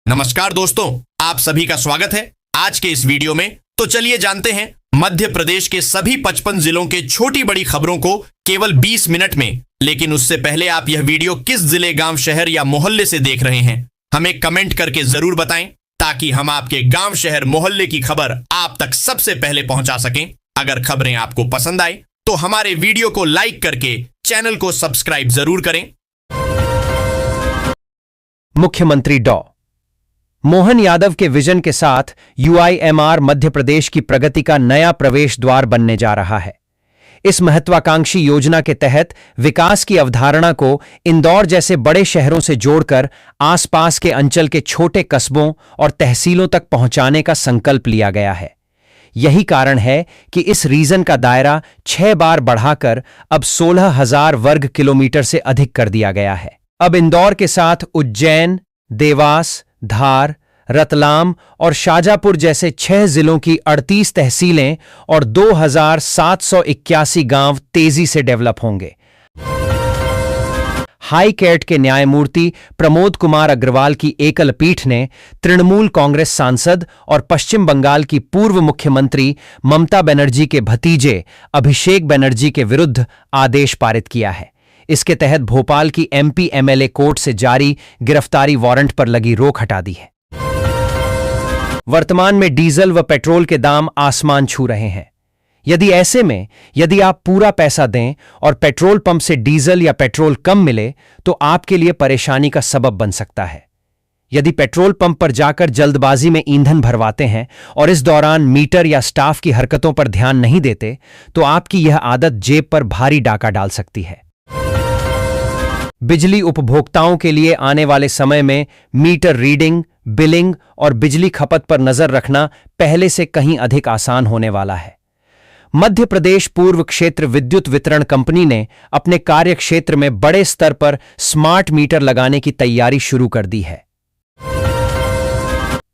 नमस्कार दोस्तों, आप सभी का स्वागत है आज के इस वीडियो में। तो चलिए जानते हैं मध्य प्रदेश के सभी 55 जिलों के छोटी बड़ी खबरों को केवल 20 मिनट में। लेकिन उससे पहले आप यह वीडियो किस जिले, गांव, शहर या मोहल्ले से देख रहे हैं, हमें कमेंट करके जरूर बताएं, ताकि हम आपके गांव, शहर, मोहल्ले की खबर आप तक सबसे पहले पहुंचा सकें। अगर खबरें आपको पसंद आए तो हमारे वीडियो को लाइक करके चैनल को सब्सक्राइब जरूर करें। मुख्यमंत्री डॉ मोहन यादव के विजन के साथ यूआईएमआर मध्य प्रदेश की प्रगति का नया प्रवेश द्वार बनने जा रहा है। इस महत्वाकांक्षी योजना के तहत विकास की अवधारणा को इंदौर जैसे बड़े शहरों से जोड़कर आसपास के अंचल के छोटे कस्बों और तहसीलों तक पहुंचाने का संकल्प लिया गया है। यही कारण है कि इस रीजन का दायरा 6 बार बढ़ाकर अब 16,000 वर्ग किलोमीटर से अधिक कर दिया गया है। अब इंदौर के साथ उज्जैन, देवास, धार, रतलाम और शाजापुर जैसे 6 जिलों की 38 तहसीलें और 2,781 गांव तेजी से डेवलप होंगे। हाई कोर्ट के न्यायमूर्ति प्रमोद कुमार अग्रवाल की एकल पीठ ने तृणमूल कांग्रेस सांसद और पश्चिम बंगाल की पूर्व मुख्यमंत्री ममता बनर्जी के भतीजे अभिषेक बनर्जी के विरुद्ध आदेश पारित किया है। इसके तहत भोपाल की एमपी एमएलए कोर्ट से जारी गिरफ्तारी वारंट पर लगी रोक हटा दी है। वर्तमान में डीजल व पेट्रोल के दाम आसमान छू रहे हैं। यदि आप पूरा पैसा दें और पेट्रोल पंप से डीजल या पेट्रोल कम मिले तो आपके लिए परेशानी का सबब बन सकता है। यदि पेट्रोल पंप पर जाकर जल्दबाजी में ईंधन भरवाते हैं और इस दौरान मीटर या स्टाफ की हरकतों पर ध्यान नहीं देते तो आपकी यह आदत जेब पर भारी डाका डाल सकती है। बिजली उपभोक्ताओं के लिए आने वाले समय में मीटर रीडिंग, बिलिंग और बिजली खपत पर नजर रखना पहले से कहीं अधिक आसान होने वाला है। मध्य प्रदेश पूर्व क्षेत्र विद्युत वितरण कंपनी ने अपने कार्य क्षेत्र में बड़े स्तर पर स्मार्ट मीटर लगाने की तैयारी शुरू कर दी है।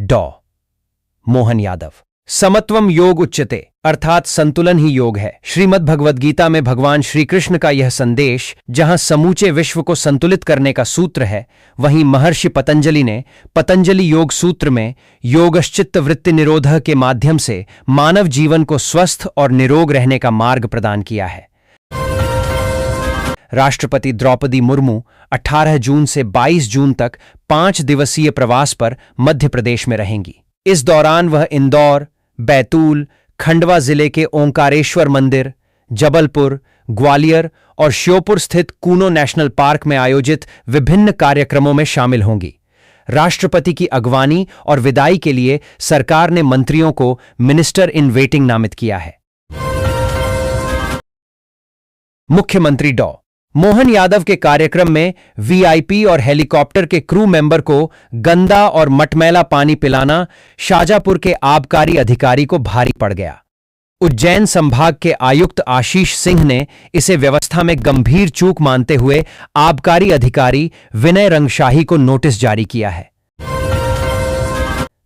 डॉ मोहन यादव समत्वम योग उच्यते अर्थात संतुलन ही योग है। श्रीमद् भगवद गीता में भगवान श्री कृष्ण का यह संदेश जहां समूचे विश्व को संतुलित करने का सूत्र है, वहीं महर्षि पतंजलि ने पतंजलि योग सूत्र में योगश्चित्त वृत्ति निरोधः के माध्यम से मानव जीवन को स्वस्थ और निरोग रहने का मार्ग प्रदान किया है। राष्ट्रपति द्रौपदी मुर्मू 18 जून से 22 जून तक 5 दिवसीय प्रवास पर मध्य प्रदेश में रहेंगी। इस दौरान वह इंदौर, बैतूल, खंडवा जिले के ओंकारेश्वर मंदिर, जबलपुर, ग्वालियर और श्योपुर स्थित कूनो नेशनल पार्क में आयोजित विभिन्न कार्यक्रमों में शामिल होंगी। राष्ट्रपति की अगवानी और विदाई के लिए सरकार ने मंत्रियों को मिनिस्टर इन वेटिंग नामित किया है। मुख्यमंत्री डॉ मोहन यादव के कार्यक्रम में वीआईपी और हेलीकॉप्टर के क्रू मेंबर को गंदा और मटमैला पानी पिलाना शाजापुर के आबकारी अधिकारी को भारी पड़ गया। उज्जैन संभाग के आयुक्त आशीष सिंह ने इसे व्यवस्था में गंभीर चूक मानते हुए आबकारी अधिकारी विनय रंगशाही को नोटिस जारी किया है।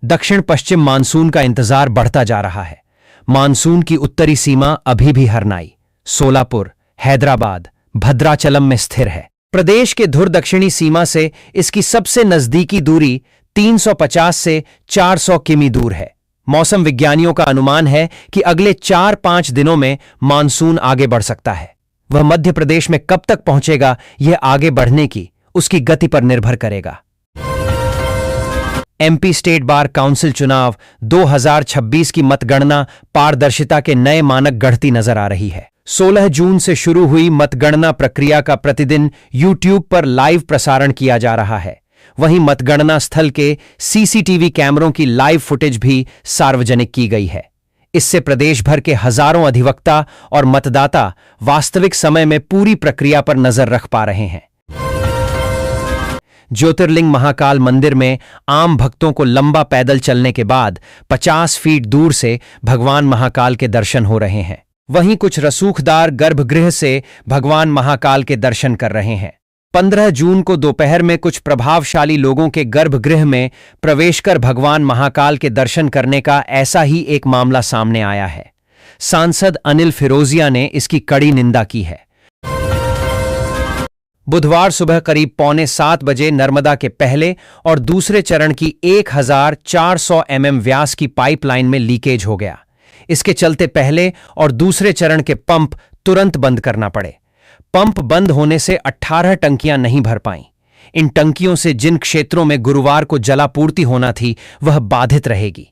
दक्षिण पश्चिम मानसून का इंतजार बढ़ता जा रहा है। मानसून की उत्तरी सीमा अभी भी हरनाई, सोलापुर, हैदराबाद, भद्राचलम में स्थिर है। प्रदेश के धुर दक्षिणी सीमा से इसकी सबसे नजदीकी दूरी 350 से 400 किमी दूर है। मौसम विज्ञानियों का अनुमान है कि अगले 4-5 दिनों में मानसून आगे बढ़ सकता है। वह मध्य प्रदेश में कब तक पहुंचेगा, यह आगे बढ़ने की उसकी गति पर निर्भर करेगा। एमपी स्टेट बार काउंसिल चुनाव 2026 की मतगणना पारदर्शिता के नए मानक गढ़ती नजर आ रही है। 16 जून से शुरू हुई मतगणना प्रक्रिया का प्रतिदिन यूट्यूब पर लाइव प्रसारण किया जा रहा है। वहीं मतगणना स्थल के सीसीटीवी कैमरों की लाइव फुटेज भी सार्वजनिक की गई है। इससे प्रदेश भर के हजारों अधिवक्ता और मतदाता वास्तविक समय में पूरी प्रक्रिया पर नजर रख पा रहे हैं। ज्योतिर्लिंग महाकाल मंदिर में आम भक्तों को लंबा पैदल चलने के बाद 50 फीट दूर से भगवान महाकाल के दर्शन हो रहे हैं। वहीं कुछ रसूखदार गर्भगृह से भगवान महाकाल के दर्शन कर रहे हैं। 15 जून को दोपहर में कुछ प्रभावशाली लोगों के गर्भगृह में प्रवेश कर भगवान महाकाल के दर्शन करने का ऐसा ही एक मामला सामने आया है। सांसद अनिल फिरोजिया ने इसकी कड़ी निंदा की है। बुधवार सुबह करीब 6:45 बजे नर्मदा के पहले और दूसरे चरण की 1400 व्यास की पाइपलाइन में लीकेज हो गया। इसके चलते पहले और दूसरे चरण के पंप तुरंत बंद करना पड़े। पंप बंद होने से 18 टंकियां नहीं भर पाईं। इन टंकियों से जिन क्षेत्रों में गुरुवार को जलापूर्ति होना थी वह बाधित रहेगी।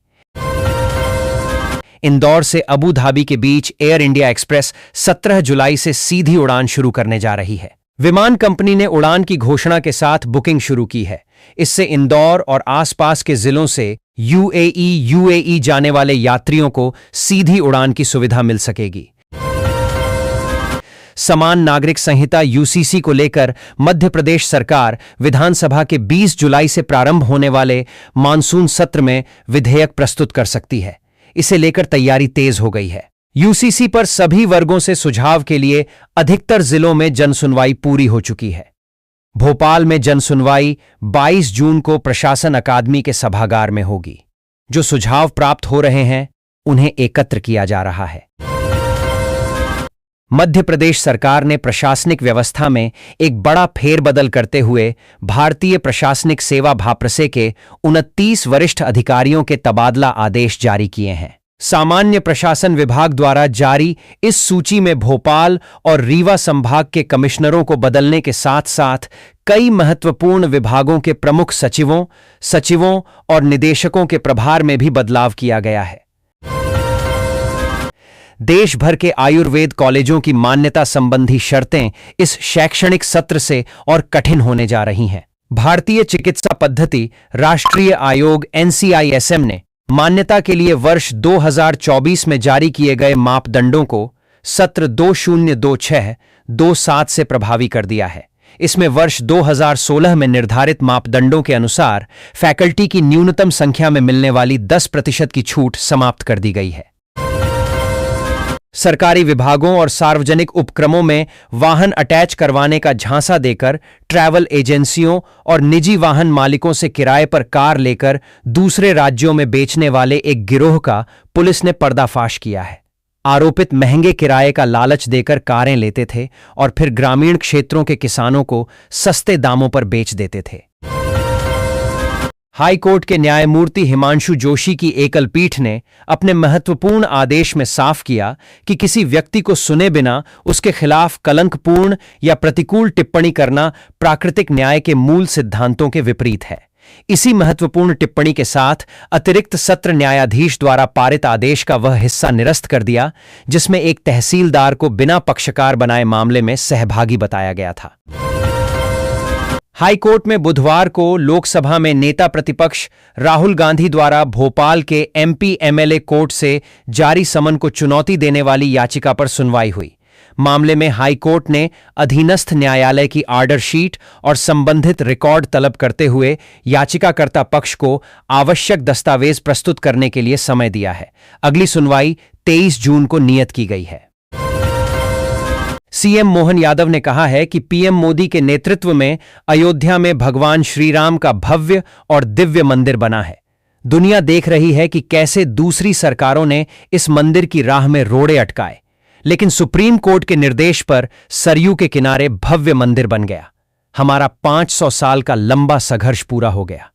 इंदौर से अबू धाबी के बीच एयर इंडिया एक्सप्रेस 17 जुलाई से सीधी उड़ान शुरू करने जा रही है। विमान कंपनी ने उड़ान की घोषणा के साथ बुकिंग शुरू की है। इससे इंदौर और आसपास के जिलों से यूएई जाने वाले यात्रियों को सीधी उड़ान की सुविधा मिल सकेगी। समान नागरिक संहिता यूसीसी को लेकर मध्य प्रदेश सरकार विधानसभा के 20 जुलाई से प्रारंभ होने वाले मानसून सत्र में विधेयक प्रस्तुत कर सकती है। इसे लेकर तैयारी तेज हो गई है। यूसीसी पर सभी वर्गों से सुझाव के लिए अधिकतर जिलों में जनसुनवाई पूरी हो चुकी है। भोपाल में जनसुनवाई 22 जून को प्रशासन अकादमी के सभागार में होगी। जो सुझाव प्राप्त हो रहे हैं उन्हें एकत्र किया जा रहा है। मध्य प्रदेश सरकार ने प्रशासनिक व्यवस्था में एक बड़ा फेरबदल करते हुए भारतीय प्रशासनिक सेवा भाप्रसे के 29 वरिष्ठ अधिकारियों के तबादला आदेश जारी किए हैं। सामान्य प्रशासन विभाग द्वारा जारी इस सूची में भोपाल और रीवा संभाग के कमिश्नरों को बदलने के साथ साथ कई महत्वपूर्ण विभागों के प्रमुख सचिवों और निदेशकों के प्रभार में भी बदलाव किया गया है। देश भर के आयुर्वेद कॉलेजों की मान्यता संबंधी शर्तें इस शैक्षणिक सत्र से और कठिन होने जा रही हैं। भारतीय चिकित्सा पद्धति राष्ट्रीय आयोग NCISM ने मान्यता के लिए वर्ष 2024 में जारी किए गए मापदंडों को सत्र 2026-27 से प्रभावी कर दिया है। इसमें वर्ष 2016 में निर्धारित मापदंडों के अनुसार फैकल्टी की न्यूनतम संख्या में मिलने वाली 10% की छूट समाप्त कर दी गई है। सरकारी विभागों और सार्वजनिक उपक्रमों में वाहन अटैच करवाने का झांसा देकर ट्रैवल एजेंसियों और निजी वाहन मालिकों से किराए पर कार लेकर दूसरे राज्यों में बेचने वाले एक गिरोह का पुलिस ने पर्दाफाश किया है। आरोपित महंगे किराए का लालच देकर कारें लेते थे और फिर ग्रामीण क्षेत्रों के किसानों को सस्ते दामों पर बेच देते थे। हाई कोर्ट के न्यायमूर्ति हिमांशु जोशी की एकल पीठ ने अपने महत्वपूर्ण आदेश में साफ किया कि किसी व्यक्ति को सुने बिना उसके खिलाफ कलंकपूर्ण या प्रतिकूल टिप्पणी करना प्राकृतिक न्याय के मूल सिद्धांतों के विपरीत है। इसी महत्वपूर्ण टिप्पणी के साथ अतिरिक्त सत्र न्यायाधीश द्वारा पारित आदेश का वह हिस्सा निरस्त कर दिया जिसमें एक तहसीलदार को बिना पक्षकार बनाए मामले में सहभागी बताया गया था। हाईकोर्ट में बुधवार को लोकसभा में नेता प्रतिपक्ष राहुल गांधी द्वारा भोपाल के MP MLA कोर्ट से जारी समन को चुनौती देने वाली याचिका पर सुनवाई हुई। मामले में हाईकोर्ट ने अधीनस्थ न्यायालय की ऑर्डर शीट और संबंधित रिकॉर्ड तलब करते हुए याचिकाकर्ता पक्ष को आवश्यक दस्तावेज प्रस्तुत करने के लिए समय दिया है। अगली सुनवाई 23 जून को नियत की गई है। सीएम मोहन यादव ने कहा है कि पीएम मोदी के नेतृत्व में अयोध्या में भगवान श्रीराम का भव्य और दिव्य मंदिर बना है। दुनिया देख रही है कि कैसे दूसरी सरकारों ने इस मंदिर की राह में रोड़े अटकाए, लेकिन सुप्रीम कोर्ट के निर्देश पर सरयू के किनारे भव्य मंदिर बन गया। हमारा 500 साल का लंबा संघर्ष पूरा हो गया।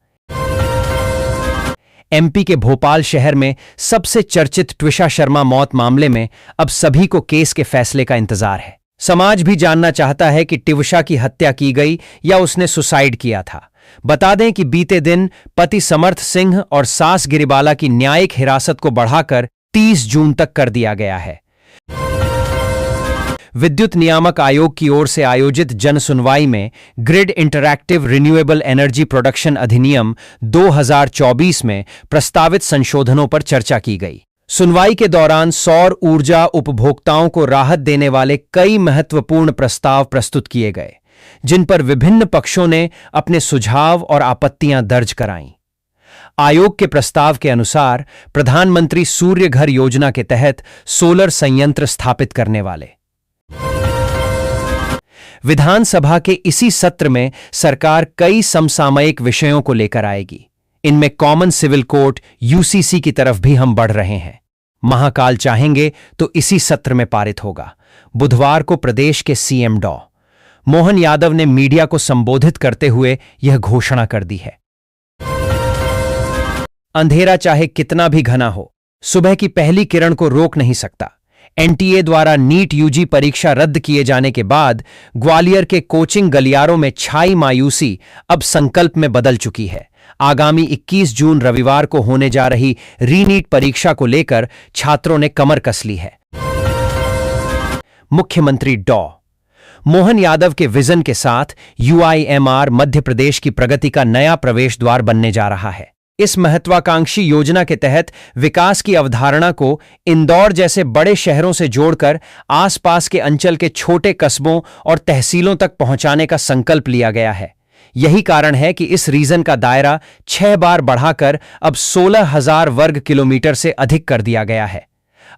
MP के भोपाल शहर में सबसे चर्चित ट्विशा शर्मा मौत मामले में अब सभी को केस के फैसले का इंतजार है। समाज भी जानना चाहता है कि ट्विशा की हत्या की गई या उसने सुसाइड किया था। बता दें कि बीते दिन पति समर्थ सिंह और सास गिरिबाला की न्यायिक हिरासत को बढ़ाकर 30 जून तक कर दिया गया है। विद्युत नियामक आयोग की ओर से आयोजित जनसुनवाई में grid interactive renewable energy production अधिनियम 2024 में प्रस्तावित संशोधनों पर चर्चा की गई। सुनवाई के दौरान सौर ऊर्जा उपभोक्ताओं को राहत देने वाले कई महत्वपूर्ण प्रस्ताव प्रस्तुत किए गए, जिन पर विभिन्न पक्षों ने अपने सुझाव और आपत्तियां दर्ज कराईं। आयोग के प्रस्ताव के अनुसार प्रधानमंत्री सूर्य घर योजना के तहत सोलर संयंत्र स्थापित करने वाले विधानसभा के इसी सत्र में सरकार कई समसामयिक विषयों को लेकर आएगी। इनमें कॉमन सिविल कोर्ट UCC की तरफ भी हम बढ़ रहे हैं। महाकाल चाहेंगे तो इसी सत्र में पारित होगा। बुधवार को प्रदेश के CM डॉ मोहन यादव ने मीडिया को संबोधित करते हुए यह घोषणा कर दी है। अंधेरा चाहे कितना भी घना हो, सुबह की पहली किरण को रोक नहीं सकता। एनटीए द्वारा नीट यूजी परीक्षा रद्द किए जाने के बाद ग्वालियर के कोचिंग गलियारों में छाई मायूसी अब संकल्प में बदल चुकी है। आगामी 21 जून रविवार को होने जा रही रीनीट परीक्षा को लेकर छात्रों ने कमर कस ली है। मुख्यमंत्री डॉ मोहन यादव के विजन के साथ यूआईएमआर मध्य प्रदेश की प्रगति का नया प्रवेश द्वार बनने जा रहा है। इस महत्वाकांक्षी योजना के तहत विकास की अवधारणा को इंदौर जैसे बड़े शहरों से जोड़कर आसपास के अंचल के छोटे कस्बों और तहसीलों तक पहुंचाने का संकल्प लिया गया है। यही कारण है कि इस रीजन का दायरा 6 बार बढ़ाकर अब 16,000 वर्ग किलोमीटर से अधिक कर दिया गया है।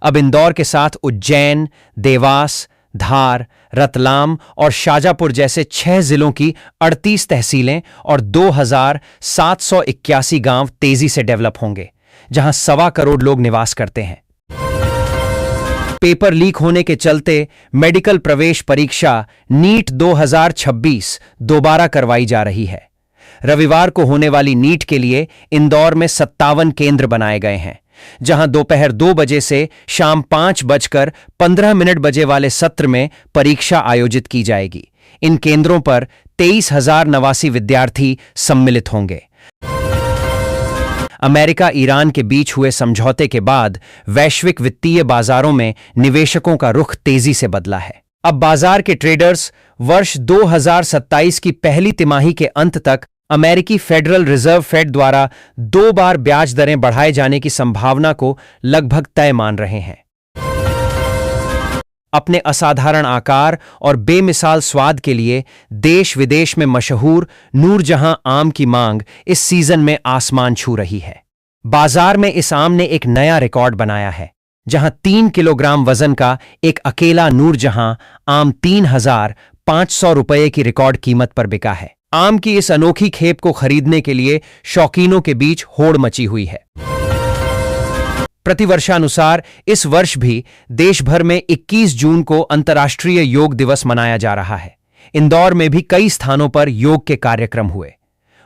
अब इंदौर के साथ उज्जैन, देवास, धार, रतलाम और शाजापुर जैसे 6 जिलों की 38 तहसीलें और 2,781 गांव तेजी से डेवलप होंगे, जहां 1.25 करोड़ लोग निवास करते हैं। पेपर लीक होने के चलते मेडिकल प्रवेश परीक्षा नीट 2026 दोबारा करवाई जा रही है। रविवार को होने वाली नीट के लिए इंदौर में 57 केंद्र बनाए गए हैं, जहां दोपहर 2 बजे से शाम 5:15 बजे वाले सत्र में परीक्षा आयोजित की जाएगी। इन केंद्रों पर 23,089 विद्यार्थी सम्मिलित होंगे। अमेरिका ईरान के बीच हुए समझौते के बाद वैश्विक वित्तीय बाजारों में निवेशकों का रुख तेजी से बदला है। अब बाजार के ट्रेडर्स वर्ष 2027 की पहली तिमाही के अंत तक अमेरिकी फेडरल रिजर्व फेड द्वारा 2 बार ब्याज दरें बढ़ाए जाने की संभावना को लगभग तय मान रहे हैं। अपने असाधारण आकार और बेमिसाल स्वाद के लिए देश विदेश में मशहूर नूरजहां आम की मांग इस सीजन में आसमान छू रही है। बाजार में इस आम ने एक नया रिकॉर्ड बनाया है, जहां 3 किलोग्राम वजन का एक अकेला नूरजहां आम 3,500 रुपये की रिकॉर्ड कीमत पर बिका है। आम की इस अनोखी खेप को खरीदने के लिए शौकीनों के बीच होड़ मची हुई है। प्रतिवर्षानुसार इस वर्ष भी देश भर में 21 जून को अंतर्राष्ट्रीय योग दिवस मनाया जा रहा है। इंदौर में भी कई स्थानों पर योग के कार्यक्रम हुए।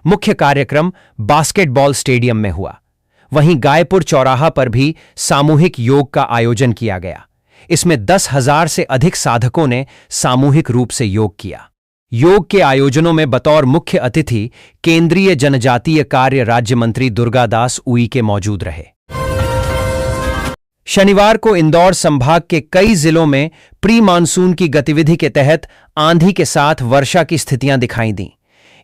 मुख्य कार्यक्रम बास्केटबॉल स्टेडियम में हुआ। वहीं गायपुर चौराहा पर भी सामूहिक योग का आयोजन किया गया। इसमें 10,000 से अधिक साधकों ने सामूहिक रूप से योग किया। योग के आयोजनों में बतौर मुख्य अतिथि केंद्रीय जनजातीय कार्य राज्य मंत्री दुर्गादास उइके मौजूद रहे। शनिवार को इंदौर संभाग के कई जिलों में प्री मानसून की गतिविधि के तहत आंधी के साथ वर्षा की स्थितियां दिखाई दीं।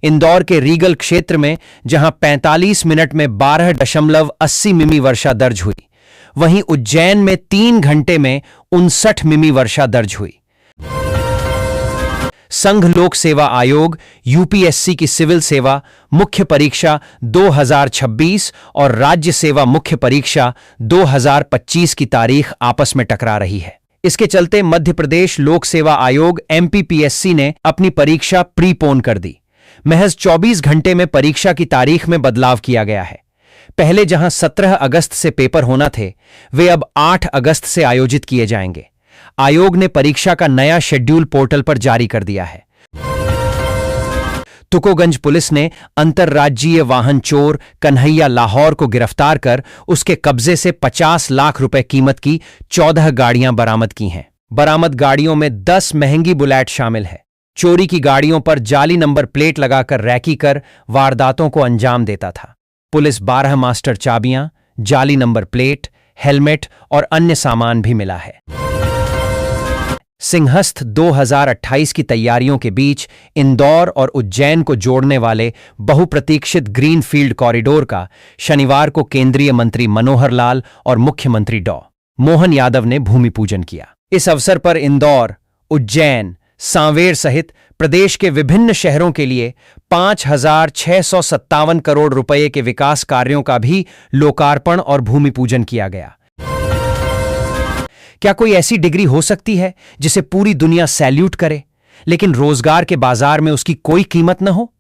इंदौर के रीगल क्षेत्र में जहां 45 मिनट में 12.80 मिमी वर्षा दर्ज हुई, वहीं उज्जैन में 3 घंटे में 59 मिमी वर्षा दर्ज हुई। संघ लोक सेवा आयोग यूपीएससी की सिविल सेवा मुख्य परीक्षा 2026 और राज्य सेवा मुख्य परीक्षा 2025 की तारीख आपस में टकरा रही है। इसके चलते मध्य प्रदेश लोक सेवा आयोग एमपीपीएससी ने अपनी परीक्षा प्रीपोन कर दी। महज 24 घंटे में परीक्षा की तारीख में बदलाव किया गया है। पहले जहां 17 अगस्त से पेपर होना थे, वे अब 8 अगस्त से आयोजित किए जाएंगे। आयोग ने परीक्षा का नया शेड्यूल पोर्टल पर जारी कर दिया है। तुकोगंज पुलिस ने अंतर्राज्यीय वाहन चोर कन्हैया लाहौर को गिरफ्तार कर उसके कब्जे से 50 लाख रुपए कीमत की 14 गाड़ियां बरामद की हैं। बरामद गाड़ियों में 10 महंगी बुलेट शामिल है। चोरी की गाड़ियों पर जाली नंबर प्लेट लगाकर रैकी कर वारदातों को अंजाम देता था। पुलिस 12 मास्टर चाबियां, जाली नंबर प्लेट, हेलमेट और अन्य सामान भी मिला है। सिंहस्थ 2028 की तैयारियों के बीच इंदौर और उज्जैन को जोड़ने वाले बहुप्रतीक्षित ग्रीनफील्ड कॉरिडोर का शनिवार को केंद्रीय मंत्री मनोहर लाल और मुख्यमंत्री डॉ मोहन यादव ने भूमि पूजन किया। इस अवसर पर इंदौर, उज्जैन, सांवेर सहित प्रदेश के विभिन्न शहरों के लिए 5,657 करोड़ रुपए के विकास कार्यों का भी लोकार्पण और भूमि पूजन किया गया। क्या कोई ऐसी डिग्री हो सकती है जिसे पूरी दुनिया सैल्यूट करे, लेकिन रोजगार के बाजार में उसकी कोई कीमत न हो?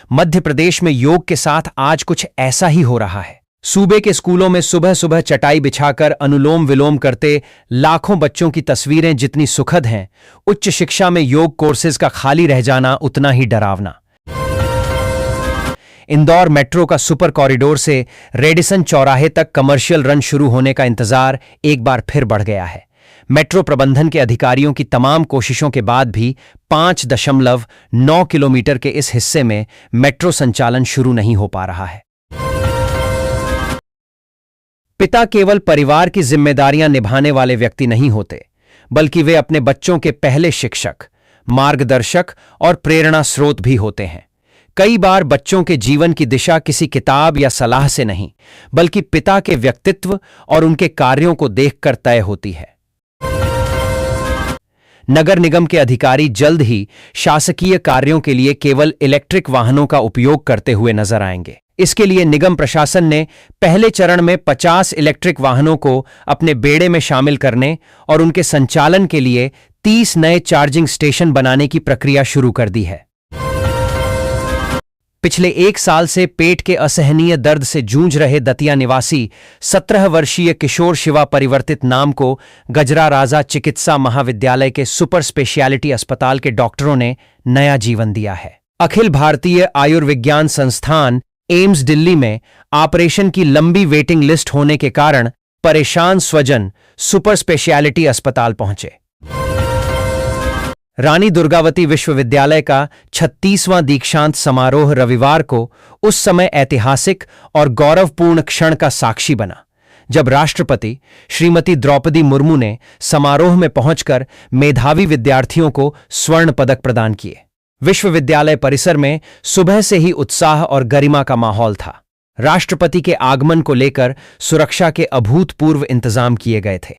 मध्य प्रदेश में योग के साथ आज कुछ ऐसा ही हो रहा है। सूबे के स्कूलों में सुबह सुबह चटाई बिछाकर अनुलोम विलोम करते लाखों बच्चों की तस्वीरें जितनी सुखद हैं, उच्च शिक्षा में योग कोर्सेज का खाली रह जाना उतना ही डरावना। इंदौर मेट्रो का सुपर कॉरिडोर से रेडिसन चौराहे तक कमर्शियल रन शुरू होने का इंतजार एक बार फिर बढ़ गया है। मेट्रो प्रबंधन के अधिकारियों की तमाम कोशिशों के बाद भी 5.9 किलोमीटर के इस हिस्से में मेट्रो संचालन शुरू नहीं हो पा रहा है। पिता केवल परिवार की जिम्मेदारियां निभाने वाले व्यक्ति नहीं होते, बल्कि वे अपने बच्चों के पहले शिक्षक, मार्गदर्शक और प्रेरणा स्रोत भी होते हैं। कई बार बच्चों के जीवन की दिशा किसी किताब या सलाह से नहीं, बल्कि पिता के व्यक्तित्व और उनके कार्यों को देखकर तय होती है। नगर निगम के अधिकारी जल्द ही शासकीय कार्यों के लिए केवल इलेक्ट्रिक वाहनों का उपयोग करते हुए नजर आएंगे। इसके लिए निगम प्रशासन ने पहले चरण में 50 इलेक्ट्रिक वाहनों को अपने बेड़े में शामिल करने और उनके संचालन के लिए 30 नए चार्जिंग स्टेशन बनाने की प्रक्रिया शुरू कर दी है। पिछले 1 साल से पेट के असहनीय दर्द से जूझ रहे दतिया निवासी 17 वर्षीय किशोर शिवा परिवर्तित नाम को गजरा राजा चिकित्सा महाविद्यालय के सुपर स्पेशियलिटी अस्पताल के डॉक्टरों ने नया जीवन दिया है। अखिल भारतीय आयुर्विज्ञान संस्थान एम्स दिल्ली में ऑपरेशन की लंबी वेटिंग लिस्ट होने के कारण परेशान स्वजन सुपर स्पेशियलिटी अस्पताल पहुंचे। रानी दुर्गावती विश्वविद्यालय का 36वां दीक्षांत समारोह रविवार को उस समय ऐतिहासिक और गौरवपूर्ण क्षण का साक्षी बना, जब राष्ट्रपति श्रीमती द्रौपदी मुर्मू ने समारोह में पहुंचकर मेधावी विद्यार्थियों को स्वर्ण पदक प्रदान किए। विश्वविद्यालय परिसर में सुबह से ही उत्साह और गरिमा का माहौल था। राष्ट्रपति के आगमन को लेकर सुरक्षा के अभूतपूर्व इंतजाम किए गए थे।